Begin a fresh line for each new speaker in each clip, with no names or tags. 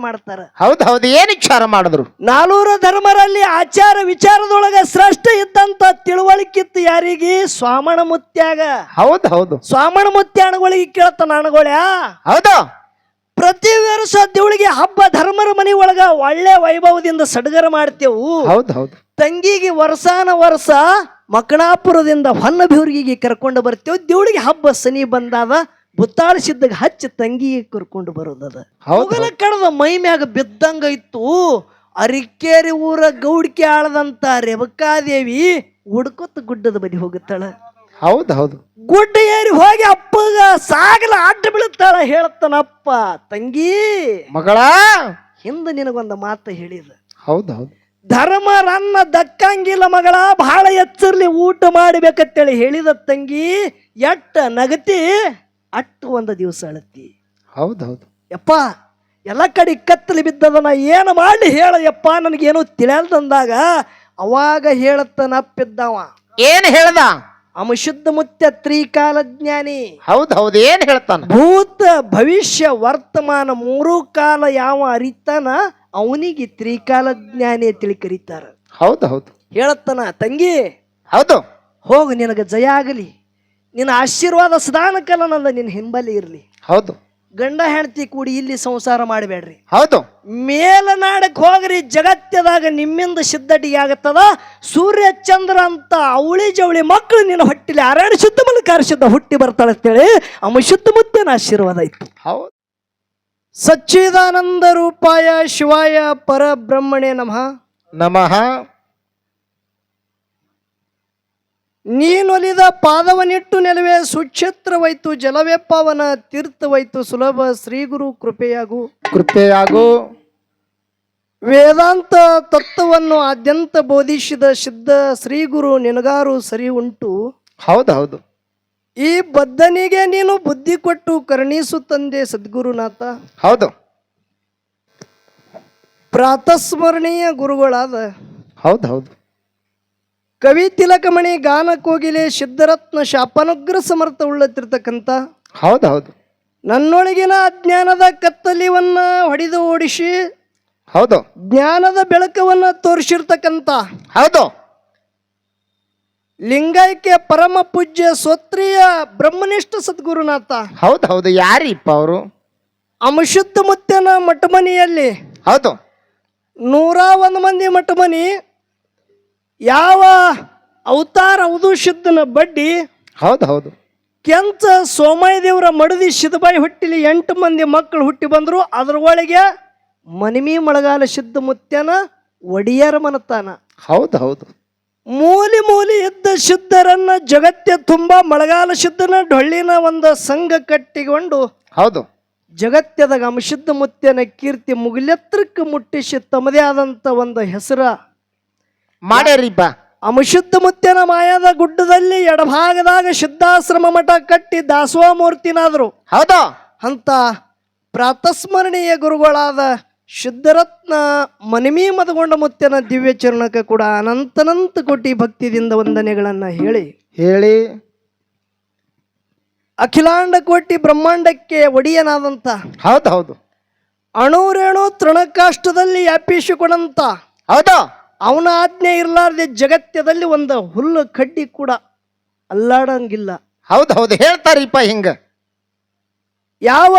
ಮಾಡ್ತಾರ.
ಹೌದು ಹೌದು, ಏನ್ ವಿಚಾರ ಮಾಡಿದ್ರು?
400 ಧರ್ಮರಲ್ಲಿ ಆಚಾರ ವಿಚಾರದೊಳಗ ಶ್ರೇಷ್ಠ ಇದ್ದಂತ ತಿಳುವಳಿಕಿತ್ತು ಯಾರಿಗೆ? ಸ್ವಾಮಣ ಮುತ್ಯಾಗ.
ಹೌದು ಹೌದು,
ಸ್ವಾಮಣ ಮುತ್ಯಾಣಗಳಿಗೆ ಕೇಳ್ತಾನ ಅಣಗೋಳ್ಯಾ.
ಹೌದು.
ಪ್ರತಿ ವರ್ಷ ದೇವಳಿಗೆ ಹಬ್ಬ ಧರ್ಮರ ಮನಿ ಒಳಗ ಒಳ್ಳೆ ವೈಭವದಿಂದ ಸಡಗರ ಮಾಡ್ತೇವು.
ಹೌದು ಹೌದು.
ತಂಗಿಗೆ ವರ್ಷಾನ ವರ್ಷ ಮಕ್ಕಣಾಪುರದಿಂದ ಹೊನ್ನಬಿವ್ರಿಗೆ ಕರ್ಕೊಂಡು ಬರ್ತೇವೆ. ದೇವಳಿಗೆ ಹಬ್ಬ ಸನಿ ಬಂದಾದ ಬುತ್ತಾಳಿಸಿದ್ದಾಗ ಹಚ್ಚಿ ತಂಗಿಗೆ ಕರ್ಕೊಂಡು ಬರೋದದ. ಹೋಗಲ ಕಡದ ಮೈ ಮ್ಯಾಗ ಬಿದ್ದಂಗ ಇತ್ತು. ಅರಿಕೇರಿ ಊರ ಗೌಡಿಕೆ ಆಳದಂತ ರೇವಕಾದೇವಿ ಹುಡ್ಕೊತ ಗುಡ್ಡದ ಬದಿ ಹೋಗುತ್ತಾಳ.
ಹೌದು ಹೌದು.
ಗುಡ್ಡ ಏರಿ ಹೋಗಿ ಅಪ್ಪಗ ಸಾಗಲ ಅಡ್ಡ ಬೀಳುತ್ತಾಳ. ಹೇಳ್ತಾನಪ್ಪ, ತಂಗಿ
ಮಗಳ
ಹಿಂದ ನಿನಗೊಂದು ಮಾತು ಹೇಳಿದ.
ಹೌದು ಹೌದು.
ಧರ್ಮ ರನ್ನ ದಕ್ಕಂಗಿಲ್ಲ ಮಗಳ, ಬಹಳ ಎಚ್ಚರ್ಲಿ ಊಟ ಮಾಡಬೇಕಂತೇಳಿ ಹೇಳಿದ ತಂಗಿ. ಎಟ್ಟ ನಗತಿ ಅಟ್ಟು ಒಂದು ದಿವಸ ಅಳತಿ.
ಹೌದು ಹೌದು.
ಯಪ್ಪ ಎಲ್ಲ ಕಡೆ ಕತ್ತಲಿ ಬಿದ್ದದ, ನಾ ಏನು ಮಾಡಿ ಹೇಳ ಯಪ್ಪ, ನನಗೇನು ತಿಳಿಯಲ್ದಂದಾಗ ಅವಾಗ ಹೇಳತ್ತನಪ್ಪಿದ್ದವ.
ಏನ್ ಹೇಳ್ದ?
ಅಮಶುದ್ಧ ಮುತ್ಯ ತ್ರಿಕಾಲಜ್ಞಾನಿ.
ಹೌದು ಹೌದು, ಏನ್ ಹೇಳ್ತಾನ?
ಭೂತ ಭವಿಷ್ಯ ವರ್ತಮಾನ 3 ಕಾಲ ಯಾವ ಅರಿತಾನ ಅವನಿಗೆ ತ್ರಿಕಾಲಜ್ಞಾನಿ ತಿಳಿ ಕರೀತಾರ.
ಹೌದು ಹೌದು.
ಹೇಳತ್ತನ, ತಂಗಿ
ಹೌದು,
ಹೋಗು, ನಿನಗೆ ಜಯ ಆಗಲಿ, ನಿನ್ನ ಆಶೀರ್ವಾದ ಸದಾನಕಾಲ ನಂದ ನಿನ್ನ ಹಿಂಬಲಿ ಇರಲಿ.
ಹೌದು.
ಗಂಡ ಹೆಂಡತಿ ಕೂಡಿ ಇಲ್ಲಿ ಸಂಸಾರ ಮಾಡಬೇಡ್ರಿ.
ಹೌದು.
ಮೇಲನಾಡಕ್ ಹೋಗ್ರಿ, ಜಗತ್ತದಾಗ ನಿಮ್ಮಿಂದ ಸಿದ್ಧಟಿಗೆ ಆಗತ್ತದ. ಸೂರ್ಯ ಚಂದ್ರ ಅಂತ ಅವಳಿ ಜವಳಿ ಮಕ್ಕಳು ನಿನ್ನ ಹೊಟ್ಟಿಲಿ ಅರಣ್ಯ ಶುದ್ಧ ಮಲಕಾರ ಶುದ್ಧ ಹುಟ್ಟಿ ಬರ್ತಾಳೆ ಅಂತೇಳಿ ಅಮಶುದ್ಧ ಮುತ್ತನ ಆಶೀರ್ವಾದ ಇತ್ತು.
ಹೌದು.
ಸಚ್ಚಿದಾನಂದ ರೂಪಾಯ ಶಿವಾಯ ಪರಬ್ರಹ್ಮಣೇ ನಮಃ
ನಮಃ.
ನೀನೊಲಿದ ಪಾದವನಿಟ್ಟು ನೆಲವೇ ಸುಕ್ಷೇತ್ರವೈತು, ಜಲವೇ ಪಾವನ ತೀರ್ಥವೈತು, ಸುಲಭ ಶ್ರೀಗುರು ಕೃಪೆಯಾಗು
ಕೃಪೆಯಾಗು.
ವೇದಾಂತ ತತ್ವವನ್ನು ಆದ್ಯಂತ ಬೋಧಿಸಿದ ಸಿದ್ಧ ಶ್ರೀಗುರು ನಿನಗಾರು ಸರಿ ಉಂಟು.
ಹೌದು ಹೌದು.
ಈ ಬದ್ಧನಿಗೆ ನೀನು ಬುದ್ಧಿ ಕೊಟ್ಟು ಕರುಣಿಸು ತಂದೆ ಸದ್ಗುರುನಾಥ.
ಹೌದು.
ಪ್ರಾತಸ್ಮರಣೀಯ ಗುರುಗಳಾದ
ಹೌದು ಹೌದು.
ಕವಿ ತಿಲಕಮಣಿ ಗಾನ ಕೋಗಿಲೆ ಸಿದ್ಧರತ್ನ ಶಾಪನುಗ್ರ ಸಮರ್ಥ ಉಳ್ಳತಿರ್ತಕ್ಕಂಥ
ಹೌದು ಹೌದು.
ನನ್ನೊಳಗಿನ ಅಜ್ಞಾನದ ಕತ್ತಲಿವನ್ನ ಹೊಡೆದು ಓಡಿಸಿ
ಹೌದು
ಜ್ಞಾನದ ಬೆಳಕವನ್ನ ತೋರಿಸಿರ್ತಕ್ಕಂಥ
ಹೌದು
ಲಿಂಗೈಕ್ಯ ಪರಮ ಪೂಜ್ಯ ಸ್ವತ್ರಿಯ ಬ್ರಹ್ಮನಿಷ್ಠ ಸದ್ಗುರುನಾಥ.
ಹೌದು ಹೌದು. ಯಾರಿಪ್ಪ ಅವರು?
ಅಮಶುದ್ಧ ಮುತ್ತನ ಮಠಮನಿಯಲ್ಲಿ
ಹೌದು
101 ಮಂದಿ ಮಠಮನಿ. ಯಾವ ಅವತಾರ ಅವಧೂಷಿದ್ದನ ಬಡ್ಡಿ.
ಹೌದು ಹೌದು.
ಕೆಂಚ ಸೋಮಯ್ಯ ದೇವರ ಮಡದಿ ಸಿದ್ದಬಾಯಿ ಹುಟ್ಟಿಲಿ 8 ಮಂದಿ ಮಕ್ಕಳು ಹುಟ್ಟಿ ಬಂದ್ರು. ಅದರೊಳಗೆ ಮನಿಮಿ ಮಳಗಾಲ ಸಿದ್ಧ ಮುತ್ಯನ ಒಡಿಯರ ಮನತಾನ.
ಹೌದು ಹೌದು.
ಮೂಲಿ ಮೂಲಿ ಇದ್ದ ಸಿದ್ಧರನ್ನ ಜಗತ್ಯ ತುಂಬಾ ಮಳಗಾಲ ಸಿದ್ಧನ ಡೊಳ್ಳಿನ ಒಂದು ಸಂಘ ಕಟ್ಟಿಕೊಂಡು
ಹೌದು
ಜಗತ್ಯದಾಗ ಅಮಶುದ್ಧ ಮುತ್ಯನ ಕೀರ್ತಿ ಮುಗಿಲೆತ್ರಕ್ಕೆ ಮುಟ್ಟಿಸಿ ತಮ್ಮದೇ ಆದಂತ ಒಂದು ಹೆಸರ
ಮಾಡ್ಯಾರಿಪ್ಪ.
ಅಮಶುದ್ಧ ಮುತ್ಯನ ಮಾಯದ ಗುಡ್ಡದಲ್ಲಿ ಎಡಭಾಗದಾಗ ಸಿದ್ಧಾಶ್ರಮ ಮಠ ಕಟ್ಟಿ ದಾಸೋಹ ಮೂರ್ತಿನಾದ್ರು.
ಹೌದು.
ಅಂತ ಪ್ರಾತಸ್ಮರಣೀಯ ಗುರುಗಳಾದ ಸಿದ್ಧರತ್ನ ಮನಿಮಿ ಮದಗೊಂಡ ಮುತ್ಯನ ದಿವ್ಯ ಚರಣಕ್ಕೆ ಕೂಡ ಅನಂತನಂತ ಕೋಟಿ ಭಕ್ತಿದಿಂದ ವಂದನೆಗಳನ್ನ ಹೇಳಿ ಅಖಿಲಾಂಡ ಕೋಟಿ ಬ್ರಹ್ಮಾಂಡಕ್ಕೆ ಒಡೆಯನಾದಂತ
ಹೌದು ಹೌದು
ಅಣುರೇಣು ತೃಣಕಾಷ್ಟದಲ್ಲಿ ವ್ಯಾಪಿಸಿಕೊಂಡಂತ
ಹೌದು
ಅವನ ಆಜ್ಞೆ ಇರಲಾರ್ದೆ ಜಗತ್ಯದಲ್ಲಿ ಒಂದು ಹುಲ್ಲು ಕಡ್ಡಿ ಕೂಡ ಅಲ್ಲಾಡಂಗಿಲ್ಲ.
ಹೌದು ಹೌದು. ಹೇಳ್ತಾರಿಪ್ಪ ಹಿಂಗ.
ಯಾವ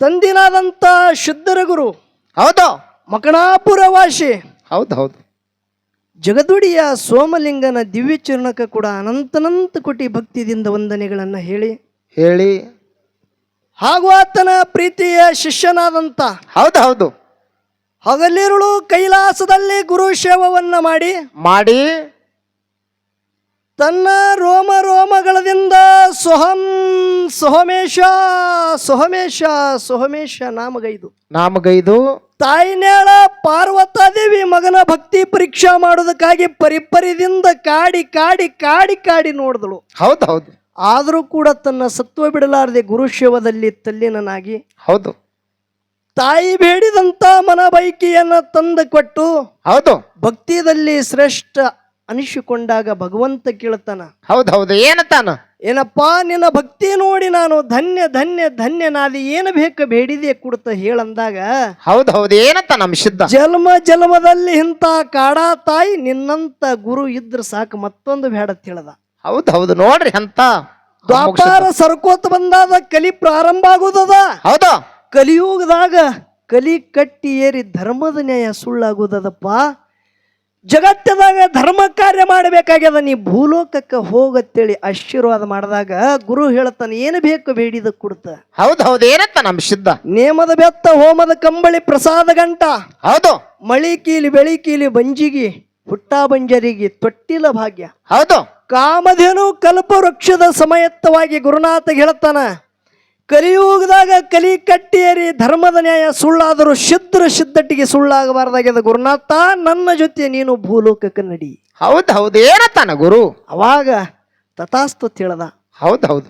ತಂದಿನಾದಂತ ಶುದ್ಧರ ಗುರು
ಹೌದು
ಮಕಣಾಪುರ ವಾಸಿ
ಹೌದು ಹೌದು
ಜಗದುಡಿಯ ಸೋಮಲಿಂಗನ ದಿವ್ಯ ಚರಣಕ್ಕೆ ಕೂಡ ಅನಂತನಂತ ಕೋಟಿ ಭಕ್ತಿಯಿಂದ ವಂದನೆಗಳನ್ನ ಹೇಳಿ ಹಾಗೂ ಆತನ ಪ್ರೀತಿಯ ಶಿಷ್ಯನಾದಂತ
ಹೌದು ಹೌದು
ಹಗಲಿರುಳು ಕೈಲಾಸದಲ್ಲಿ ಗುರು ಸೇವವನ್ನ ಮಾಡಿ ತನ್ನ ರೋಮ ರೋಮಗಳದಿಂದ ಸೋಹಮೇಶ ನಾಮಗೈದು ತಾಯಿನೇಳ ಪಾರ್ವತಾದೇವಿ ಮಗನ ಭಕ್ತಿ ಪರೀಕ್ಷಾ ಮಾಡೋದಕ್ಕಾಗಿ ಪರಿಪರಿದಿಂದ ಕಾಡಿ ನೋಡಿದಳು.
ಹೌದು ಹೌದು.
ಆದರೂ ಕೂಡ ತನ್ನ ಸತ್ವ ಬಿಡಲಾರದೆ ಗುರುಶೇವದಲ್ಲಿ ತಲ್ಲೀನನಾಗಿ
ಹೌದು
ತಾಯಿ ಬೇಡಿದಂತ ಮನ ಬೈಕಿಯನ್ನ ತಂದು ಕೊಟ್ಟು
ಹೌದು
ಭಕ್ತಿಯಲ್ಲಿ ಶ್ರೇಷ್ಠ ಅನಿಸಿಕೊಂಡಾಗ ಭಗವಂತ ಕೇಳ್ತಾನ,
ಹೌದು ಏನತ್ತಾನ?
ಏನಪ್ಪಾ ನಿನ್ನ ಭಕ್ತಿ ನೋಡಿ ನಾನು ಧನ್ಯ ಧನ್ಯ ಧನ್ಯನಾದಿ ಏನು ಬೇಕು ಬೇಡಿದೆ ಕೊಡ್ತ ಹೇಳಂದಾಗ,
ಹೌದು ಏನತ್ತ ನಮ್ಮ ಸಿದ್ಧ?
ಜನ್ಮ ಜನ್ಮದಲ್ಲಿ ಇಂಥ ಕಾಡಾ ತಾಯಿ ನಿನ್ನಂತ ಗುರು ಇದ್ರ ಸಾಕು, ಮತ್ತೊಂದು ಬೇಡ ತಿಳದ.
ಹೌದು ನೋಡ್ರಿ ಅಂತ
ದ್ವಾಪಾರ ಸರ್ಕೋತ ಬಂದಾದ ಕಲಿ ಪ್ರಾರಂಭ ಆಗುದದ.
ಹೌದು
ಕಲಿಯುಗದಾಗ ಕಲಿ ಕಟ್ಟಿ ಏರಿ ಧರ್ಮದ ನ್ಯಾಯ ಸುಳ್ಳಾಗುದದಪ್ಪ. ಜಗತ್ತದಾಗ ಧರ್ಮ ಕಾರ್ಯ ಮಾಡಬೇಕಾಗ್ಯದ, ನೀ ಭೂಲೋಕಕ್ಕೆ ಹೋಗತ್ತೇಳಿ ಆಶೀರ್ವಾದ ಮಾಡಿದಾಗ ಗುರು ಹೇಳ್ತಾನೆ, ಏನು ಬೇಕು ಬೇಡಿದ ಕೊಡ್ತ.
ಹೌದು ಏನತ್ತ ನಮ್ಮ ಸಿದ್ಧ?
ನೇಮದ ಬೆತ್ತ ಹೋಮದ ಕಂಬಳಿ ಪ್ರಸಾದ ಗಂಟ.
ಹೌದು
ಮಳಿ ಕೀಲಿ ಬೆಳಿ ಕೀಲಿ ಬಂಜಿಗಿ ಹುಟ್ಟ ಬಂಜರಿಗೆ ತೊಟ್ಟಿಲ ಭಾಗ್ಯ.
ಹೌದು
ಕಾಮಧೇನು ಕಲ್ಪ ವೃಕ್ಷದ ಸಮಯತ್ತವಾಗಿ ಗುರುನಾಥ ಹೇಳ್ತಾನ, ಕಲಿಯುಗದಾಗ ಕಲಿ ಕಟ್ಟಿಯರಿ ಧರ್ಮದ ನ್ಯಾಯ ಸುಳ್ಳಾದರೂ ಸಿದ್ಧಟ್ಟಿಗೆ ಸುಳ್ಳಾಗಬಾರ್ದಾಗ್ಯದ ಗುರುನಾಥ, ನನ್ನ ಜೊತೆ ನೀನು ಭೂಲೋಕಕ್ಕೆ ನಡಿ.
ಹೌದು ಏನತ್ತಾನ ಗುರು?
ಅವಾಗ ತಥಾಸ್ತು ತಿಳದ.
ಹೌದು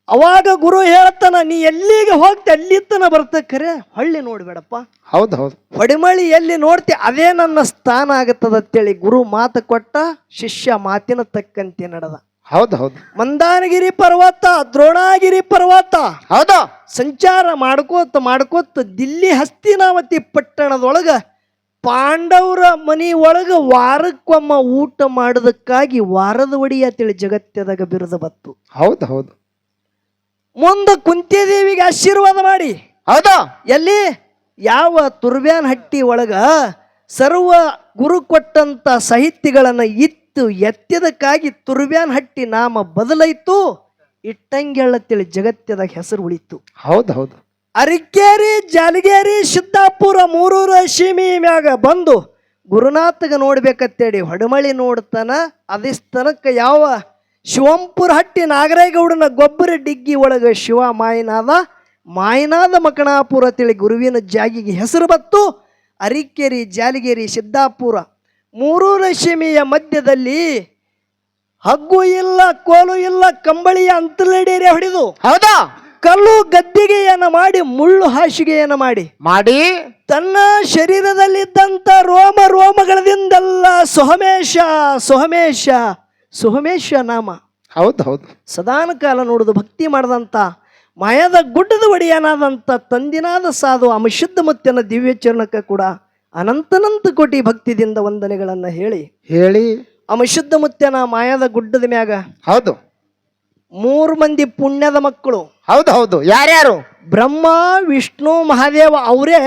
ಅವಾಗ ಗುರು ಹೇಳ್ತಾನ, ನೀ ಎಲ್ಲಿಗೆ ಹೋಗ್ತಿ ಅಲ್ಲಿತ್ತನ ಬರ್ತ, ಖರೆ ಹೊಳ್ಳಿ ನೋಡ್ಬೇಡಪ್ಪ.
ಹೌದು
ಹೊಡಿಮಳಿ ಎಲ್ಲಿ ನೋಡ್ತಿ ಅದೇ ನನ್ನ ಸ್ಥಾನ ಆಗತ್ತದಂತೇಳಿ ಗುರು ಮಾತು ಕೊಟ್ಟ, ಶಿಷ್ಯ ಮಾತಿನ ತಕ್ಕಂತೆ ನಡೆದ.
ಹೌದು
ಮಂದಾನಗಿರಿ ಪರ್ವತ, ದ್ರೋಣಾಗಿರಿ ಪರ್ವತ
ಹೌದು
ಸಂಚಾರ ಮಾಡ್ಕೋತ ದಿಲ್ಲಿ ಹಸ್ತಿನಾವತಿ ಪಟ್ಟಣದೊಳಗ ಪಾಂಡವರ ಮನಿ ಒಳಗ ವಾರಕ್ಕೊಮ್ಮ ಊಟ ಮಾಡೋದಕ್ಕಾಗಿ ವಾರದ ಒಡಿ ಅಂತೇಳಿ ಜಗತ್ತದಾಗ ಬಿರುದು ಬತ್ತು.
ಹೌದು
ಮುಂದ ಕುಂತಿದೇವಿಗೆ ಆಶೀರ್ವಾದ ಮಾಡಿ,
ಹೌದು
ಎಲ್ಲಿ ಯಾವ ತುರ್ಬ್ಯಾನ್ ಹಟ್ಟಿ ಒಳಗ ಸರ್ವ ಗುರು ಕೊಟ್ಟಂತ ಸಾಹಿತ್ಯಗಳನ್ನ ಎತ್ತಿದಕ್ಕಾಗಿ ತುರ್ಬ್ಯಾನ್ ಹಟ್ಟಿ ನಾಮ ಬದಲಾಯ್ತು, ಇಟ್ಟಂಗೆಳ್ಳತ್ತೇಳಿ ಜಗತ್ತದಾಗ ಹೆಸರು ಉಳಿತು.
ಹೌದು
ಅರಿಕೇರಿ, ಜಾಲಗೇರಿ, ಸಿದ್ದಾಪುರ ಮೂರೂರ ಸೀಮಿ ಮ್ಯಾಗ ಬಂದು ಗುರುನಾಥಗ ನೋಡ್ಬೇಕತ್ತೇಳಿ ಹೊಡಮಳಿ ನೋಡ್ತಾನ. ಅದಿಸ್ತನಕ ಯಾವ ಶಿವಂಪುರ ಹಟ್ಟಿ ನಾಗರೇಗೌಡನ ಗೊಬ್ಬರ ಡಿಗ್ಗಿ ಒಳಗ ಶಿವ ಮಾಯನಾದ ಮಕಣಾಪುರ ತಿಳಿ ಗುರುವಿನ ಜಾಗಿಗೆ ಹೆಸರು ಬತ್ತು. ಅರಿಕೇರಿ, ಜಾಲಗೇರಿ, ಸಿದ್ದಾಪುರ ಮೂರೂರ ಸೀಮೆಯ ಮಧ್ಯದಲ್ಲಿ ಹಗ್ಗು ಇಲ್ಲ, ಕೋಲು ಇಲ್ಲ, ಕಂಬಳಿಯ ಅಂತಲಡೇರೆ ಹೊಡೆದು
ಹೌದಾ
ಕಲ್ಲು ಗದ್ದಿಗೆಯನ್ನು ಮಾಡಿ ಮುಳ್ಳು ಹಾಸಿಗೆಯನ್ನು ಮಾಡಿ ತನ್ನ ಶರೀರದಲ್ಲಿದ್ದಂತ ರೋಮಗಳದಿಂದೆಲ್ಲ ಸುಹಮೇಶ ನಾಮ
ಹೌದು
ಸದಾನ ಕಾಲ ನೋಡುದು ಭಕ್ತಿ ಮಾಡದಂತ ಮಾಯದ ಗುಡ್ಡದ ಒಡೆಯನಾದಂತ ತಂದಿನಾದ ಸಾಧು ಅಮಶುದ್ಧ ಮುತ್ತನ ದಿವ್ಯ ಚರಣಕ್ಕೆ ಕೂಡ ಅನಂತನಂತ ಕೋಟಿ ಭಕ್ತಿದಿಂದ ವಂದನೆಗಳನ್ನ ಹೇಳಿ ಅಮಶುದ್ಧ ಮುತ್ತನ ಮಾಯದ ಗುಡ್ಡದ ಮ್ಯಾಗ
ಹೌದು
3 ಮಂದಿ ಪುಣ್ಯದ ಮಕ್ಕಳು.
ಹೌದು ಯಾರ್ಯಾರು?
ಬ್ರಹ್ಮ, ವಿಷ್ಣು, ಮಹಾದೇವ ಅವರೇ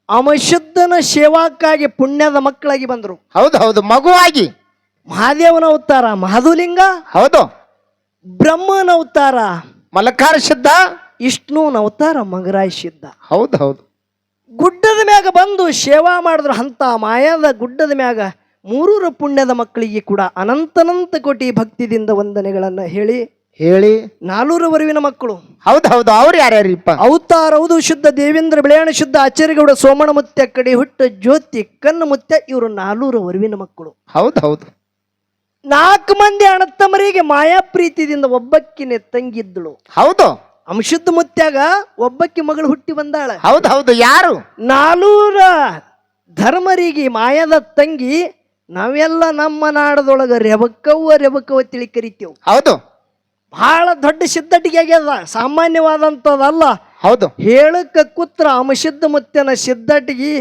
ಅಮಶುದ್ಧನ ಸೇವಾಕ್ಕಾಗಿ ಪುಣ್ಯದ ಮಕ್ಕಳಾಗಿ ಬಂದರು.
ಹೌದು ಮಗುವಾಗಿ.
ಮಹಾದೇವನ ಅವತಾರ ಮಹಾದುಲಿಂಗ,
ಹೌದು.
ಬ್ರಹ್ಮನ ಅವತಾರ
ಮಲಕಾರ ಸಿದ್ಧ,
ವಿಷ್ಣುನ ಅವತಾರ ಮಗರಾಯ ಸಿದ್ಧ.
ಹೌದು
ಗುಡ್ಡದ ಮ್ಯಾಗ ಬಂದು ಸೇವಾ ಮಾಡಿದ್ರು. ಅಂತ ಮಾಯದ ಗುಡ್ಡದ ಮ್ಯಾಗ 3 ಪುಣ್ಯದ ಮಕ್ಕಳಿಗೆ ಕೂಡ ಅನಂತನಂತ ಕೋಟಿ ಭಕ್ತಿದಿಂದ ವಂದನೆಗಳನ್ನ ಹೇಳಿ 4 ವರುವಿನ ಮಕ್ಕಳು.
ಹೌದು ಅವ್ರು ಯಾರ್ಯಾರಿಪ್ಪ?
ಅವತಾರ ಹೌದು ಶುದ್ಧ ದೇವೇಂದ್ರ ಬಿಳೆಯಣ ಶುದ್ಧ ಆಚಾರ್ಯಗೌಡ ಸೋಮಣ ಮುತ್ಯ ಕಡೆ ಹುಟ್ಟ ಜ್ಯೋತಿ ಕಣ್ಣು ಮುತ್ಯ ಇವರು 4 ವರುವಿನ ಮಕ್ಕಳು.
ಹೌದು
4 ಮಂದಿ ಅಣ್ಣತಮ್ಮರಿಗೆ ಮಾಯಾ ಪ್ರೀತಿಯಿಂದ ಒಬ್ಬಕ್ಕಿನೇ ತಂಗಿದ್ದಳು.
ಹೌದು
ಅಂಶುದ್ಧ ಮುತ್ಯಾಗ ಒಬ್ಬಕ್ಕಿ ಮಗಳು ಹುಟ್ಟಿ ಬಂದಾಳ.
ಹೌದು ಯಾರು?
4 ಧರ್ಮರಿಗೆ ಮಾಯದ ತಂಗಿ. ನಾವೆಲ್ಲ ನಮ್ಮ ನಾಡದೊಳಗ ರೆಬಕ್ಕವ್ವ ತಿಳಿ ಕರಿತೇವ್.
ಹೌದು
ಬಹಳ ದೊಡ್ಡ ಸಿದ್ಧಟಿಗೆ ಆಗ್ಯದ, ಸಾಮಾನ್ಯವಾದಂಥದ್ದಲ್ಲ.
ಹೌದು
ಹೇಳಕ್ಕ ಕೂತ್ರ ಅಮಶುದ್ಧ ಮುತ್ತನ ಸಿದ್ಧಟಿಗೆ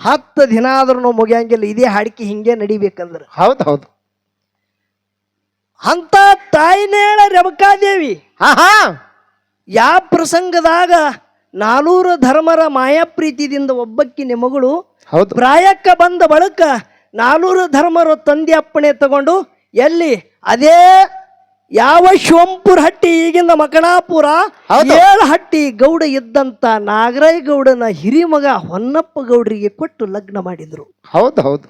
10 ದಿನ ಆದ್ರೂ ಮುಗಿಯಂಗಿಲ್ಲ. ಇದೇ ಹಾಡಿಕೆ ಹಿಂಗೆ ನಡಿಬೇಕಂದ್ರ.
ಹೌದು
ಅಂತ ತಾಯಿನೇಳ ರೇವಕಾದೇವಿ ಯಾವ ಪ್ರಸಂಗದಾಗ 4 ಧರ್ಮರ ಮಾಯಾ ಪ್ರೀತಿದಿಂದ ಒಬ್ಬಕ್ಕಿನ ಮಗಳು ಪ್ರಾಯಕ್ಕ ಬಂದ ಬಳಿಕ 4 ಧರ್ಮರು ತಂದೆ ಅಪ್ಪಣೆ ತಗೊಂಡು ಎಲ್ಲಿ ಅದೇ ಯಾವ ಶಿವಂಪುರ ಹಟ್ಟಿ ಈಗಿಂದ ಮಕಣಾಪುರ 7 ಹಟ್ಟಿ ಗೌಡ ಇದ್ದಂತ ನಾಗರಾಯ ಗೌಡನ ಹಿರಿಮಗ ಹೊನ್ನಪ್ಪ ಗೌಡರಿಗೆ ಕೊಟ್ಟು ಲಗ್ನ ಮಾಡಿದ್ರು.
ಹೌದು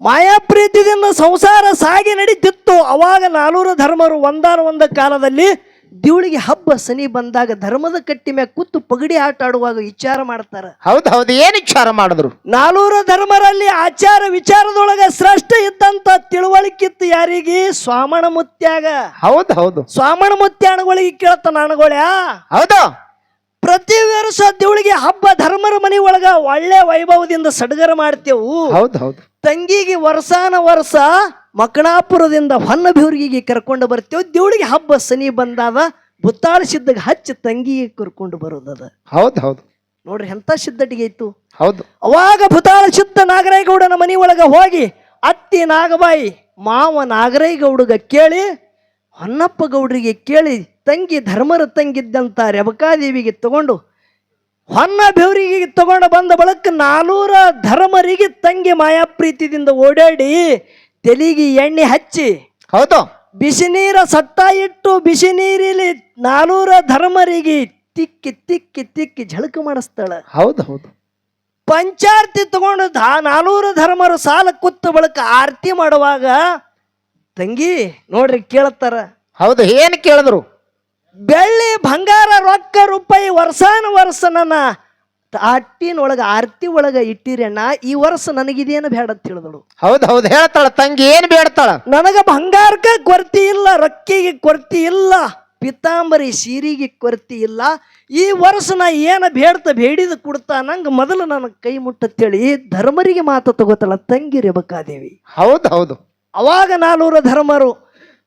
ಮಾಯಾ ಪ್ರೀತಿದಿಂದ ಸಂಸಾರ ಸಾಗಿ ನಡೀತಿತ್ತು. ಅವಾಗ 4 ಧರ್ಮರು ಒಂದಾನ ಕಾಲದಲ್ಲಿ ದಿವಳಿಗೆ ಹಬ್ಬ ಸನಿ ಬಂದಾಗ ಧರ್ಮದ ಕಟ್ಟಿ ಮ್ಯಾಗ ಕೂತು ಪಗಡಿ ಆಟ ಆಡುವಾಗ ವಿಚಾರ ಮಾಡ್ತಾರ.
ಹೌದು ಏನ್ ವಿಚಾರ ಮಾಡಿದ್ರು?
4 ಧರ್ಮರಲ್ಲಿ ಆಚಾರ ವಿಚಾರದೊಳಗ ಶ್ರೇಷ್ಠ ಇದ್ದಂತ ತಿಳುವಳಿಕಿತ್ತು ಯಾರಿಗೆ? ಸ್ವಾಮಣ ಮುತ್ಯಾಗ.
ಹೌದು
ಸ್ವಾಮಣ ಮುತ್ಯಾಣಗಳಿಗೆ ಕೇಳ್ತಾನ ಅಣಗೋಳ್ಯಾ.
ಹೌದು
ಪ್ರತಿ ವರ್ಷ ದಿವಳಿಗೆ ಹಬ್ಬ ಧರ್ಮರ ಮನಿ ಒಳಗ ಒಳ್ಳೆ ವೈಭವದಿಂದ ಸಡಗರ ಮಾಡ್ತೇವು.
ಹೌದು
ತಂಗಿಗೆ ವರ್ಷಾನ ವರ್ಷ ಮಕಣಾಪುರದಿಂದ ಹೊನ್ನಬಿವ್ರಿಗೆ ಕರ್ಕೊಂಡು ಬರ್ತೇವೆ. ದೇವಳಿಗೆ ಹಬ್ಬ ಸನಿ ಬಂದಾದ ಬುತ್ತಾಳ ಸಿದ್ಧಗ ಹಚ್ಚಿ ತಂಗಿಗೆ ಕರ್ಕೊಂಡು ಬರೋದದ.
ಹೌದು ಹೌದು
ನೋಡ್ರಿ ಎಂತ ಸಿದ್ಧಟಿಗೆ ಇತ್ತು.
ಹೌದು.
ಅವಾಗ ಬುತ್ತಾಳ ಸಿದ್ಧ ನಾಗರಾಯಗೌಡನ ಮನಿ ಒಳಗ ಹೋಗಿ ಅತ್ತಿ ನಾಗಬಾಯಿ ಮಾವ ನಾಗರಾಯಗೌಡಗ ಕೇಳಿ ಹೊನ್ನಪ್ಪ ಗೌಡ್ರಿಗೆ ಕೇಳಿ ತಂಗಿ ಧರ್ಮರ ತಂಗಿದ್ದಂತ ರೇವಕಾದೇವಿಗೆ ತಗೊಂಡು ಹೊನ್ನಬಿವ್ರಿಗೆ ತಗೊಂಡು ಬಂದ ಬಳಕ 400 ಧರ್ಮರಿಗೆ ತಂಗಿ ಮಾಯಾ ಪ್ರೀತಿದಿಂದ ಓಡಾಡಿ ತೆಲಿಗೆ ಎಣ್ಣೆ ಹಚ್ಚಿ
ಹೌದು.
ಬಿಸಿ ನೀರ ಸಟ್ಟ ಇಟ್ಟು ಬಿಸಿ ನೀರಿಲಿ 400 ಧರ್ಮರಿಗೆ ತಿಕ್ಕಿ ತಿಕ್ಕಿ ತಿಕ್ಕಿ ಝಳಕ ಮಾಡಿಸ್ತಾಳ.
ಹೌದು ಹೌದು.
ಪಂಚಾರ್ತಿ ತಗೊಂಡು 400 ಧರ್ಮರು ಸಾಲ ಕೂತ ಬಳಕ ಆರತಿ ಮಾಡುವಾಗ ತಂಗಿ ನೋಡ್ರಿ ಕೇಳ್ತಾರ.
ಹೌದು. ಏನ್ ಕೇಳಿದ್ರು?
ಬೆಳ್ಳಿ ಬಂಗಾರ ರೊಕ್ಕ ರೂಪಾಯಿ ವರ್ಷಾನ ವರ್ಷ ನನ್ನ ಅಟ್ಟಿನೊಳಗ ಆರತಿ ಒಳಗ ಇಟ್ಟಿರಣ್ಣ, ಈ ವರ್ಷ ನನಗಿದೇನು ಬೇಡ ಅಂತ ಹೇಳಿದಳು.
ಹೌದು ಹೌದು ಹೇಳ್ತಾಳ ತಂಗಿ. ಏನ್ ಬೇಡ್ತಾಳ?
ನನಗ ಬಂಗಾರಕ್ಕ ಕೊರತೆ ಇಲ್ಲ, ರೊಕ್ಕಿಗೆ ಕೊರತೆ ಇಲ್ಲ, ಪಿತಾಂಬರಿ ಸೀರೆಗೆ ಕೊರತೆ ಇಲ್ಲ. ಈ ವರ್ಷ ನಾ ಏನ ಬೇಡಿದ ಕೊಡ್ತಾ ನಂಗೆ ಮೊದಲು ನನ್ನ ಕೈ ಮುಟ್ಟತ್ತೇಳಿ ಧರ್ಮರಿಗೆ ಮಾತು ತಗೋತಾಳ ತಂಗಿ ರೇವಕಾದೇವಿ.
ಹೌದು ಹೌದು.
ಅವಾಗ 400 ಧರ್ಮರು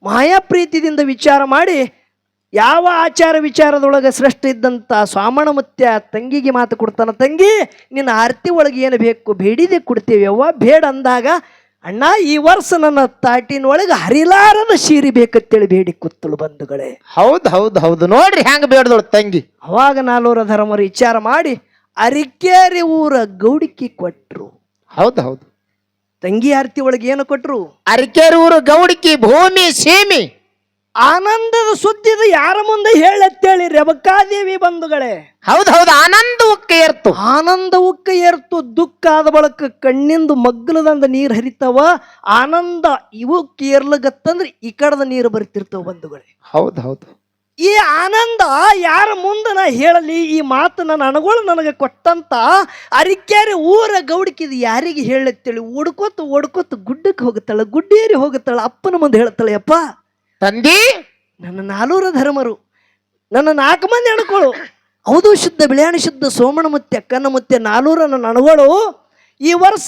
ಮಾಯಾ ಪ್ರೀತಿದಿಂದ ವಿಚಾರ ಮಾಡಿ ಯಾವ ಆಚಾರ ವಿಚಾರದೊಳಗೆ ಸೃಷ್ಟಿ ಇದ್ದಂತ ಸ್ವಾಮಣ ಮುತ್ಯ ತಂಗಿಗೆ ಮಾತು ಕೊಡ್ತಾನ. ತಂಗಿ ನಿನ್ನ ಆರತಿ ಒಳಗೆ ಏನು ಬೇಕು ಬೇಡಿದೆ ಕೊಡ್ತೇವೆ ಅವ್ವ. ಬೇಡ ಅಂದಾಗ ಅಣ್ಣ ಈ ವರ್ಷ ನನ್ನ ತಾಟಿನೊಳಗೆ ಹರಿಲಾರದ ಸೀರೆ ಬೇಕಂತೇಳಿ ಬೇಡಿ ಕೂತಳು ಬಂಧುಗಳೇ.
ಹೌದು ಹೌದು ಹೌದು. ನೋಡ್ರಿ ಹೆಂಗ ಬೇಡ್ದಳು ತಂಗಿ.
ಅವಾಗ 400 ಧರ್ಮರು ವಿಚಾರ ಮಾಡಿ ಅರಿಕೇರಿ ಊರ ಗೌಡಿಕೆ ಕೊಟ್ರು.
ಹೌದು ಹೌದು.
ತಂಗಿ ಆರತಿ ಒಳಗೆ ಏನು ಕೊಟ್ರು?
ಅರಿಕೇರಿ ಊರು ಗೌಡಿಕಿ ಭೂಮಿ ಸೀಮಿ.
ಆನಂದದ ಸುದ್ದಿದ ಯಾರ ಮುಂದೆ ಹೇಳತ್ತೇಳಿ ರೇವಕಾದೇವಿ ಬಂಧುಗಳೇ.
ಹೌದು ಹೌದು. ಆನಂದ ಉಕ್ಕ ಏರ್ತು.
ಆನಂದ ಉಕ್ಕ ಏರ್ತು. ದುಃಖ ಆದ ಬಳಕ ಕಣ್ಣಿಂದ ಮಗ್ಗಲದಂದ ನೀರು ಹರಿತಾವ. ಆನಂದ ಇವು ಕೇರ್ಲಗತ್ತಂದ್ರೆ ಈ ಕಡದ ನೀರು ಬರ್ತಿರ್ತಾವ ಬಂಧುಗಳೇ.
ಹೌದು ಹೌದು.
ಈ ಆನಂದ ಯಾರ ಮುಂದೆ ನಾ ಹೇಳಲಿ ಈ ಮಾತು ನನ್ನ ಅಣಗಳು ನನಗೆ ಕೊಟ್ಟಂತ ಅರಿಕೇರಿ ಊರ ಗೌಡಿಕಿದು ಯಾರಿಗೆ ಹೇಳತ್ತೇಳಿ ಓಡ್ಕೋತ ಗುಡ್ಡಕ್ಕೆ ಹೋಗುತ್ತಾಳ, ಗುಡ್ಡೇರಿ ಹೋಗುತ್ತಾಳ. ಅಪ್ಪನ ಮುಂದೆ ಹೇಳ್ತಾಳೆ, ಅಪ್ಪ
ತಂದಿ
ನನ್ನ 400 ಧರ್ಮರು ನನ್ನ 4 ಮಂದಿ ಅಣಗಳು ಹೌದು ಶುದ್ಧ ಬಿಳಿಯಾಣಿ ಶುದ್ಧ ಸೋಮಣ ಮುತ್ಯ ಕನ್ನ ಮುತ್ಯ 400 ನನ್ನ ಅಣಗಳು ಈ ವರ್ಷ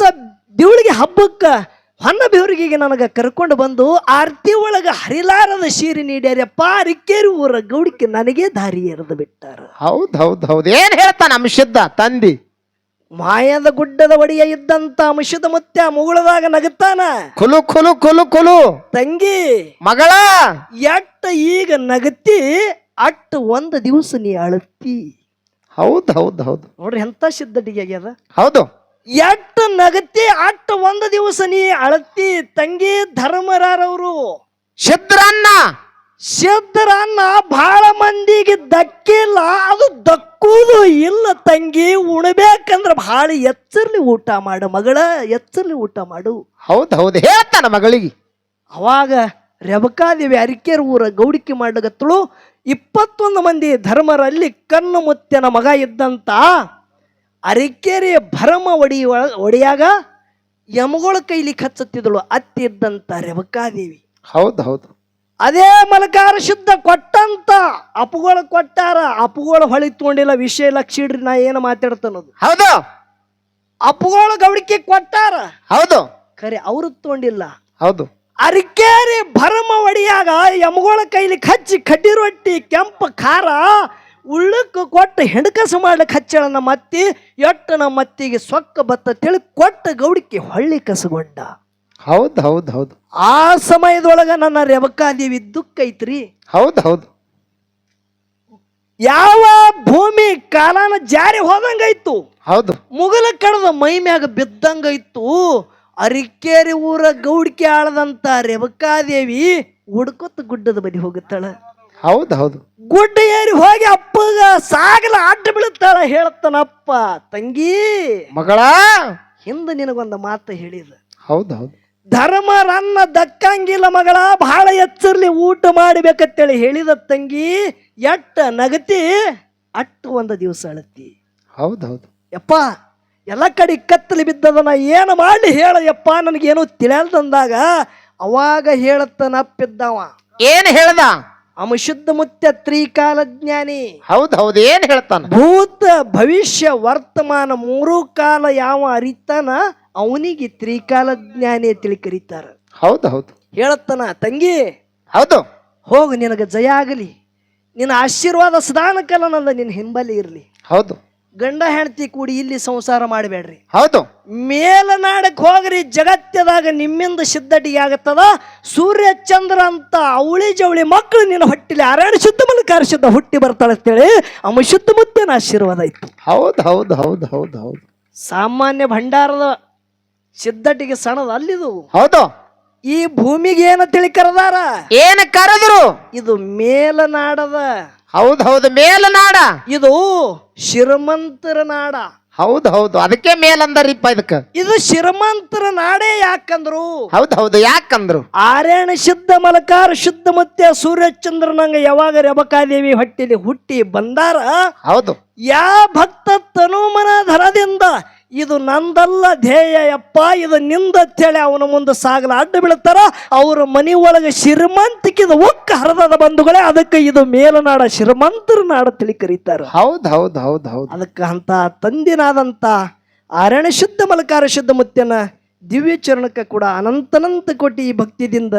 ದೇವಳಿಗೆ ಹಬ್ಬಕ್ಕೆ ಹೊನ್ನಬಿವ್ರಿಗೆ ನನಗೆ ಕರ್ಕೊಂಡು ಬಂದು ಆರತಿ ಒಳಗ ಹರಿಲಾರದ ಸೀರೆ ನೀಡ್ಯಾರಪ್ಪ. ಅರಿಕೇರಿ ಊರ ಗೌಡಿಕೆ ನನಗೆ ದಾರಿ ಎರೆದು ಬಿಟ್ಟಾರ.
ಹೌದು ಹೌದು ಹೌದು. ಏನ್ ಹೇಳ್ತಾನ ಅಂಶದ್ದ ತಂದಿ?
ಮಾಯದ ಗುಡ್ಡದ ಒಡೆಯ ಇದ್ದಂತ ಅಂಶದ ಮುತ್ಯ ಮುಗುಳದಾಗ ನಗುತ್ತಾನ.
ಕುಲು ಕುಲು ಕುಲು ಕುಲು
ತಂಗಿ
ಮಗಳ
ಎಟ್ಟ ಈಗ ನಗತಿ ಅಟ್ಟ ಒಂದು ದಿವಸ ನೀ ಅಳತಿ.
ಹೌದು ಹೌದು ಹೌದು.
ನೋಡ್ರಿ ಎಂತ ಸಿದ್ಧಟಿಗೆ ಆಗ್ಯದ.
ಹೌದು.
ಎಟ್ಟ ನಗತಿ ಅಟ್ಟ ಒಂದು ದಿವಸ ನೀ ಅಳತಿ. ತಂಗಿ ಧರ್ಮರಾರವರು
ಸಿದ್ರನ್ನ
ಸಿದ್ಧರನ್ನ ಬಹಳ ಮಂದಿಗೆ ದಕ್ಕಿಲ್ಲ, ಅದು ದಕ್ಕುವುದು ಇಲ್ಲ. ತಂಗಿ ಉಣಬೇಕಂದ್ರ ಬಹಳ ಎಚ್ಚರ್ಲಿ ಊಟ ಮಾಡು ಮಗಳ, ಎಚ್ಚರ್ಲಿ ಊಟ ಮಾಡು.
ಹೌದು ಹೌದು ಹೇಳ್ತಾನ ಮಗಳಿಗೆ.
ಅವಾಗ ರೇವಕಾದೇವಿ ಅರಿಕೇರಿ ಊರ ಗೌಡಿಕೆ ಮಾಡಗತ್ತಳು. 21 ಮಂದಿ ಧರ್ಮರಲ್ಲಿ ಕಣ್ಣು ಮುತ್ಯನ ಮಗ ಇದ್ದಂತ ಅರಿಕೇರಿ ಭರಮ ಒಡೆಯಾಗ ಯಮಗಳ ಕೈಲಿ ಹಚ್ಚತ್ತಿದಳು ಅತ್ತಿ ಇದ್ದಂತ ರೇವಕಾದೇವಿ.
ಹೌದು ಹೌದು.
ಅದೇ ಮಲಕಾರ ಶುದ್ಧ ಕೊಟ್ಟಂತ ಅಪ್ಪುಗಳು ಕೊಟ್ಟಾರ. ಅಪ್ಪುಗಳು ಹೊಳಿ ತಗೊಂಡಿಲ್ಲ, ವಿಷಯ ಲಕ್ಷ ಇಡ್ರಿ ನಾ ಏನು ಮಾತಾಡ್ತಾನದು.
ಹೌದು.
ಅಪ್ಪುಗಳು ಗೌಡಿಕೆ ಕೊಟ್ಟಾರ.
ಹೌದು.
ಖರೆ ಅವರು ತಗೊಂಡಿಲ್ಲ.
ಹೌದು.
ಅರಿಕೇರಿ ಭರಮ ಒಡಿಯಾಗ ಯಮಗಳ ಕೈಲಿ ಹಚ್ಚಿ ಕಡ್ಡಿ ರೊಟ್ಟಿ ಕೆಂಪ ಖಾರ ಉಳ್ಳಕ್ಕೆ ಕೊಟ್ಟು ಹೆಣಕಸ ಮಾಡ್ಲಿಕ್ಕೆ ಹಚ್ಚಳ ನಮ್ಮ ಅತ್ತಿ. ಎಟ್ಟು ನಮ್ಮ ಅತ್ತಿಗೆ ಸೊಕ್ಕ ಬತ್ತ ತಿಳಿ ಕೊಟ್ಟ ಗೌಡಿಕೆ ಹೊಳ್ಳಿ ಕಸಗೊಂಡ.
ಹೌದು ಹೌದು ಹೌದು.
ಆ ಸಮಯದೊಳಗ ನನ್ನ ರೇವಕಾದೇವಿ ದುಃಖ ಐತ್ರಿ.
ಹೌದು ಹೌದು.
ಯಾವ ಭೂಮಿ ಕಾಲಾನ ಜಾರಿ ಹೋದಂಗಾಯ್ತು.
ಹೌದು.
ಮುಗಲ ಕಡದ ಮೈ ಮ್ಯಾಗ ಬಿದ್ದಂಗಾಯ್ತು. ಅರಿಕೇರಿ ಊರ ಗೌಡಿಕೆ ಆಳದಂತ ರೇವಕಾದೇವಿ ಹುಡ್ಕೊತ ಗುಡ್ಡದ ಬದಿ ಹೋಗುತ್ತಾಳ.
ಹೌದು ಹೌದು.
ಗುಡ್ಡ ಏರಿ ಹೋಗಿ ಅಪ್ಪಗ ಸಾಗಲ ಅಡ್ಡ ಬೀಳುತ್ತಾಳ. ಹೇಳ್ತಾನಪ್ಪ, ತಂಗಿ
ಮಗಳ
ಹಿಂದ ನಿನಗೊಂದು ಮಾತು ಹೇಳಿದ.
ಹೌದು ಹೌದು.
ಧರ್ಮರನ್ನ ದಕ್ಕಂಗಿಲ್ಲ ಮಗಳ, ಬಹಳ ಎಚ್ಚರ್ಲಿ ಊಟ ಮಾಡಬೇಕಂತೇಳಿ ಹೇಳಿದ ತಂಗಿ. ಎಟ್ಟ ನಗತಿ ಅಟ್ಟು ಒಂದು ದಿವಸ ಅಳತಿ.
ಹೌದು ಹೌದು.
ಯಪ್ಪ ಎಲ್ಲ ಕಡೆ ಕತ್ತಲಿ ಬಿದ್ದದ, ನಾ ಏನು ಮಾಡಿ ಹೇಳ ಯಪ್ಪ, ನನಗೇನು ತಿಳಿಯಲ್ದಂದಾಗ ಅವಾಗ ಹೇಳತ್ತನಪ್ಪಿದ್ದವ.
ಏನ್ ಹೇಳ್ದ?
ಶುದ್ಧ ಮುತ್ಯ ತ್ರಿಕಾಲ ಜ್ಞಾನಿ.
ಹೌದು ಹೌದು. ಏನ್ ಹೇಳ್ತಾನ?
ಭೂತ ಭವಿಷ್ಯ ವರ್ತಮಾನ 3 ಕಾಲ ಯಾವ ಅರಿತಾನ ಅವನಿಗೆ ತ್ರಿಕಾಲ ಜ್ಞಾನಿ ಅಂತೇಳಿ ಕರೀತಾರ.
ಹೌದು ಹೌದು
ಹೇಳತ್ತನ, ತಂಗಿ
ಹೌದು
ಹೋಗು, ನಿನಗೆ ಜಯ ಆಗಲಿ, ನಿನ್ನ ಆಶೀರ್ವಾದ ಸದಾನಕಾಲ ನಂದ ನಿನ್ನ ಹಿಂಬಲಿ ಇರಲಿ.
ಹೌದು
ಗಂಡ ಹೆಂಡತಿ ಕೂಡಿ ಇಲ್ಲಿ ಸಂಸಾರ ಮಾಡಬೇಡ್ರಿ,
ಹೌದು
ಮೇಲನಾಡಕ್ ಹೋಗ್ರಿ. ಜಗತ್ತದಾಗ ನಿಮ್ಮಿಂದ ಸಿದ್ಧಟಿಗೆ ಆಗತ್ತದ. ಸೂರ್ಯ ಚಂದ್ರ ಅಂತ ಅವಳಿ ಜವಳಿ ಮಕ್ಕಳು ನಿನ್ನ ಹೊಟ್ಟಿಲಿ ಅರಣ್ಯ ಶುದ್ಧ ಮಲಕಾರ ಶುದ್ಧ ಹುಟ್ಟಿ ಬರ್ತಾಳೆ ಅಂತೇಳಿ ಅಮ್ಮ ಶುದ್ಧ ಮುತ್ತೇನ ಆಶೀರ್ವಾದ ಇತ್ತು.
ಹೌದು ಹೌದು ಹೌದು ಹೌದು ಹೌದು
ಸಾಮಾನ್ಯ ಭಂಡಾರದ ಸಿದ್ಧಟಿಗೆ ಸಣದ ಅಲ್ಲಿದು.
ಹೌದು
ಈ ಭೂಮಿಗೆ ಏನ ತಿಳಿ ಕರೆದಾರ,
ಏನ ಕರೆದ್ರು?
ಇದು ಮೇಲನಾಡದ.
ಹೌದು ಹೌದು ಮೇಲನಾಡ,
ಇದು ಶ್ರೀಮಂತರ ನಾಡ.
ಹೌದು ಹೌದು ಅದಕ್ಕೆ ಮೇಲಂದರಿಪ್ಪ ಇದಕ್ಕ.
ಇದು ಶ್ರೀಮಂತರ ನಾಡೇ. ಯಾಕಂದ್ರು
ಹೌದು ಹೌದು ಯಾಕಂದ್ರು?
ಆರ್ಯಣ ಶುದ್ಧ ಮಲಕಾರ ಶುದ್ಧ ಮತ್ತೆ ಸೂರ್ಯಚಂದ್ರನಂಗ ಯಾವಾಗ ರೇಬಕಾದೇವಿ ಹೊಟ್ಟಿಲಿ ಹುಟ್ಟಿ ಬಂದಾರ.
ಹೌದು
ಯಾ ಭಕ್ತ ತನುಮನ ಧರದಿಂದ ಇದು ನಂದಲ್ಲ ಧ್ಯೇಯ ಯಪ್ಪ, ಇದು ನಿಂದತ್ತೇಳಿ ಅವನ ಮುಂದೆ ಸಾಗಲ ಅಡ್ಡ ಬೀಳ್ತಾರ. ಅವ್ರ ಮನಿ ಒಳಗೆ ಶ್ರೀಮಂತಿಕಿದ ಒಕ್ಕ ಹರಿದದ ಬಂಧುಗಳೇ. ಅದಕ್ಕೆ ಇದು ಮೇಲನಾಡ, ಶ್ರೀಮಂತರ ನಾಡ ತಿಳಿ ಕರೀತಾರ.
ಹೌದು ಹೌದು ಹೌದು ಹೌದು
ಅದಕ್ಕೆ ಅಂತ ತಂದಿನಾದಂತ ಆರಣ್ಯ ಶುದ್ಧ ಮಲಕಾರ ಶುದ್ಧ ಮುತ್ಯನ ದಿವ್ಯ ಚರಣಕ್ಕೆ ಕೂಡ ಅನಂತನಂತ ಕೋಟಿ ಈ ಭಕ್ತಿದಿಂದ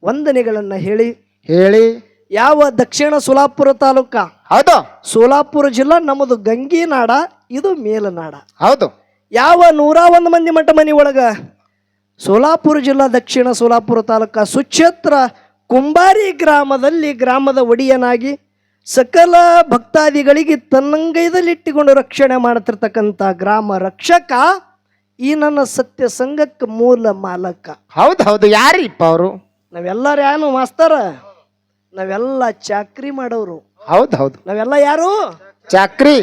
ವಂದನೆಗಳನ್ನ ಹೇಳಿ
ಹೇಳಿ.
ಯಾವ ದಕ್ಷಿಣ ಸೋಲಾಪುರ ತಾಲೂಕ,
ಹೌದು
ಸೋಲಾಪುರ ಜಿಲ್ಲಾ ನಮ್ಮದು ಗಂಗಿನಾಡ, ಇದು ಮೇಲನಾಡ.
ಹೌದು
ಯಾವ 101 ಮಂದಿ ಮಠ ಮನಿ ಒಳಗ ಸೋಲಾಪುರ ಜಿಲ್ಲಾ ದಕ್ಷಿಣ ಸೋಲಾಪುರ ತಾಲೂಕ ಸುಕ್ಷೇತ್ರ ಕುಂಬಾರಿ ಗ್ರಾಮದಲ್ಲಿ ಗ್ರಾಮದ ಒಡೆಯನಾಗಿ ಸಕಲ ಭಕ್ತಾದಿಗಳಿಗೆ ತನ್ನಂಗೈದಲ್ಲಿಟ್ಟುಕೊಂಡು ರಕ್ಷಣೆ ಮಾಡುತ್ತಿರ್ತಕ್ಕಂಥ ಗ್ರಾಮ ರಕ್ಷಕ ಈ ನನ್ನ ಸತ್ಯ ಸಂಘಕ್ಕೆ ಮೂಲ ಮಾಲಕ.
ಹೌದು ಹೌದು ಯಾರಿಪ್ಪ ಅವರು?
ನಾವೆಲ್ಲರೂ ಯಾನು ಮಾಸ್ತರ, ನಾವೆಲ್ಲ ಚಾಕ್ರಿ ಮಾಡೋರು.
ಹೌದು ಹೌದು
ನಾವೆಲ್ಲ ಯಾರು?
ಚಾಕ್ರಿ,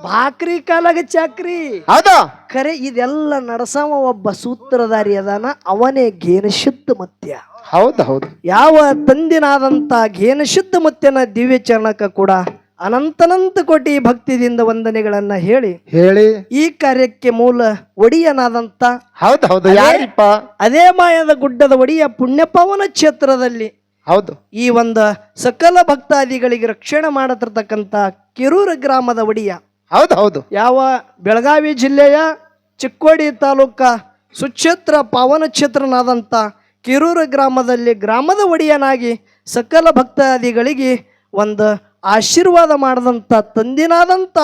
ಭಾಕ್ರಿ ಕಾಲಾಗ ಚಾಕ್ರಿ.
ಹೌದು
ಖರೆ ಇದೆಲ್ಲ ನಡಸವ ಒಬ್ಬ ಸೂತ್ರಧಾರಿ ಅದಾನ, ಅವನೇ ಘೇನಶುದ್ಧ ಮುತ್ಯ.
ಹೌದು ಹೌದು
ಯಾವ ತಂದಿನಾದಂತ ಘೇನಶುದ್ಧ ಮುತ್ಯನ ದಿವ್ಯ ಚರಣಕ ಕೂಡ ಅನಂತನಂತ ಕೋಟಿ ಭಕ್ತಿದಿಂದ ವಂದನೆಗಳನ್ನ ಹೇಳಿ
ಹೇಳಿ.
ಈ ಕಾರ್ಯಕ್ಕೆ ಮೂಲ ಒಡೆಯನಾದಂತ
ಹೌದು ಹೌದು ಯಾರಿಪ್ಪ?
ಅದೇ ಮಾಯದ ಗುಡ್ಡದ ಒಡೆಯ ಪುಣ್ಯಪವನ ಕ್ಷೇತ್ರದಲ್ಲಿ
ಹೌದು
ಈ ಒಂದು ಸಕಲ ಭಕ್ತಾದಿಗಳಿಗೆ ರಕ್ಷಣೆ ಮಾಡತಿರ್ತಕ್ಕಂಥ ಕಿರೂರ ಗ್ರಾಮದ ಒಡೆಯ.
ಹೌದು ಹೌದು
ಯಾವ ಬೆಳಗಾವಿ ಜಿಲ್ಲೆಯ ಚಿಕ್ಕೋಡಿ ತಾಲೂಕ ಸುಕ್ಷೇತ್ರ ಪಾವನ ಕ್ಷೇತ್ರನಾದಂಥ ಕಿರೂರ ಗ್ರಾಮದಲ್ಲಿ ಗ್ರಾಮದ ಒಡೆಯನಾಗಿ ಸಕಲ ಭಕ್ತಾದಿಗಳಿಗೆ ಒಂದು ಆಶೀರ್ವಾದ ಮಾಡದಂಥ ತಂದಿನಾದಂಥ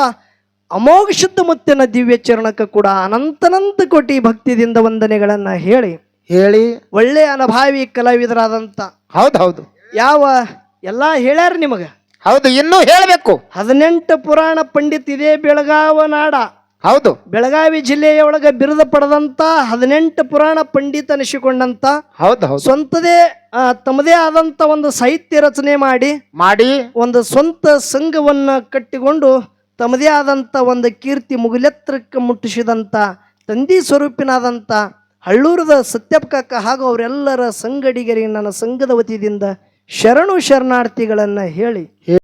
ಅಮೋಘ ಶುದ್ಧ ಮುತ್ತಿನ ದಿವ್ಯ ಚರಣಕ್ಕೆ ಕೂಡ ಅನಂತನಂತ ಕೋಟಿ ಭಕ್ತಿದಿಂದ ವಂದನೆಗಳನ್ನ ಹೇಳಿ
ಹೇಳಿ.
ಒಳ್ಳೆಯ ಅನುಭಾವಿ ಕಲಾವಿದರಾದಂಥ
ಹೌದು ಹೌದು
ಯಾವ ಎಲ್ಲ ಹೇಳ್ಯಾರ ನಿಮಗ.
ಹೌದು ಇನ್ನೂ ಹೇಳಬೇಕು.
18 ಪುರಾಣ ಪಂಡಿತ್ ಇದೇ ಬೆಳಗಾವ ನಾಡ.
ಹೌದು
ಬೆಳಗಾವಿ ಜಿಲ್ಲೆಯ ಒಳಗೆ ಬಿರುದು ಪಡೆದಂತ 18 ಪುರಾಣ ಪಂಡಿತ ಅನಿಸಿಕೊಂಡಂತ
ಹೌದು ಹೌದು
ಸ್ವಂತದೇ ತಮ್ಮದೇ ಆದಂತ ಒಂದು ಸಾಹಿತ್ಯ ರಚನೆ ಮಾಡಿ ಒಂದು ಸ್ವಂತ ಸಂಘವನ್ನ ಕಟ್ಟಿಕೊಂಡು ತಮ್ಮದೇ ಆದಂತ ಒಂದು ಕೀರ್ತಿ ಮುಗಿಲೆತ್ತರಕ್ಕೆ ಮುಟ್ಟಿಸಿದಂತ ತಂದಿ ಸ್ವರೂಪಿನಾದಂತ ಹಳ್ಳೂರದ ಸತ್ಯಪ್ಪ ಕಾಕ ಹಾಗೂ ಅವರೆಲ್ಲರ ಸಂಗಡಿಗರಿಗೆ ನನ್ನ ಸಂಘದ ವತಿಯಿಂದ ಶರಣು ಶರಣಾರ್ಥಿಗಳನ್ನ ಹೇಳಿ